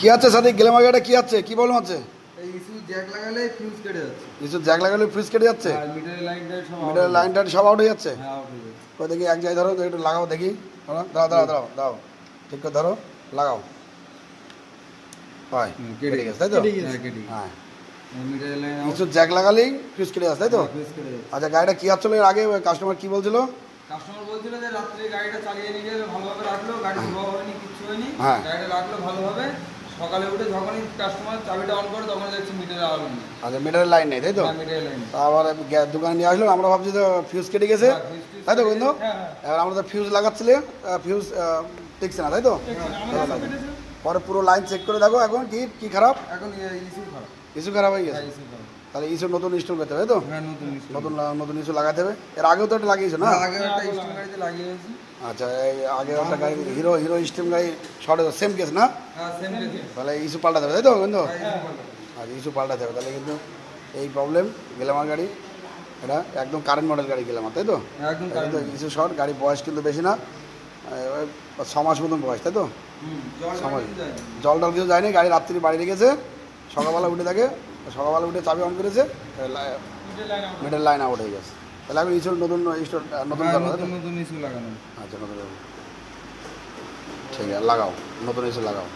কি আছে সাথে গ্ল্যামার গাড়িটা কি আছে, কি প্রবলেম আছে? এই ইস্যু জ্যাক লাগালে ফিউজ কেটে যাচ্ছে। ইস্যু জ্যাক লাগালে ফ্রিজ কেটে যাচ্ছে, আর মিটারের লাইনটা সব মিটারের লাইনটা সব আউট হয়ে যাচ্ছে। হ্যাঁ, আউট হয়ে যাচ্ছে। ওই দেখি এক জায়গায় ধরো, একটু লাগাও দেখি। দাঁড়াও দাঁড়াও দাঁড়াও দাঁড়াও দাঁড়াও, ঠিক করে ধরো, লাগাও। হয় কেটে কেটে গেছে তাই তো? হ্যাঁ, কেটে গেছে। হ্যাঁ, মিটারের লাইন ইস্যু জ্যাক লাগালেই ফ্রিজ কেটে যাচ্ছে তাই তো? ফিউজ কেটে যাচ্ছে। আচ্ছা, গাড়িটা কি আসলে এর আগে কাস্টমার কি বলছিল? কাস্টমার বলছিল যে রাত্রে গাড়িটা চালিয়ে নিয়ে গেলে ভালোভাবে রাখলো, গাড়ি ধোয়া হয়নি, কিচ্ছু হয়নি, হ্যাঁ। গাড়িটা রাখলো ভালোভাবে। সকালে উঠে যখনই কাস্টমার চাবিটা অন করে তখন দেখছি মিটারে আলো নেই। আচ্ছা, মিটারের লাইন নেই তাই তো? মিটারের লাইন আবার দোকানে নিয়ে আসলো, আমরা ভাবছি তো ফিউজ কেটে গেছে তাই তো বন্ধু? হ্যাঁ, এবার আমরা তো ফিউজ লাগাচ্ছিলে, ফিউজ টিকছে না তাই তো? পরে পুরো লাইন চেক করে দেখো এখন কি কি খারাপ, এখন ইস্যু খারাপ। ইস্যু খারাপ হয়ে গেছে। হ্যাঁ, ইস্যু খারাপ। তাহলে ইস্যু নতুন ইনস্টল করতে হবে তাই তো? হ্যাঁ, নতুন issue। নতুন নতুন ইস্যু লাগাতে হবে। এর আগেও তো একটা লাগিয়েছো না? হ্যাঁ, আগে একটা স্টিম গাড়িতে লাগিয়েছি। আচ্ছা, এই আগে একটা গাড়ি হিরো হিরো স্টিম গাড়ি শর্ট সেম কেস না? হ্যাঁ, সেম কেসে। তাহলে ইস্যু পাল্টাতে হবে তাই তো বন্ধু? হ্যাঁ, issue খারাপ। আচ্ছা, ইস্যু পাল্টাতে হবে। তাহলে কিন্তু এই প্রবলেম গ্ল্যামার গাড়ি, এটা একদম কারেন্ট মডেল গাড়ি গ্ল্যামার তাই তো? একদম কিন্তু ইস্যু শর্ট, গাড়ি বয়স কিন্তু বেশি না, ওই 6 মাস মতন বয়স তাই তো? জল সময় কিন্তু যায় না। জল টল কিছু যায়নি, গাড়ি রাত্রি বাড়ি রেখেছে, সকালবেলা উঠে থাকে, সকালবেলা উঠে চাবি অন করেছে, মিটার লাইন আউট হয়ে গেছে। তাহলে এখন ইস্যু নতুন নতুন হ্যাঁ, করবো, তাই তো? নতুন নতুন ইস্যু লাগানো। আচ্ছা, নতুন ঠিক আছে, লাগাও, নতুন ইস্যু লাগাও।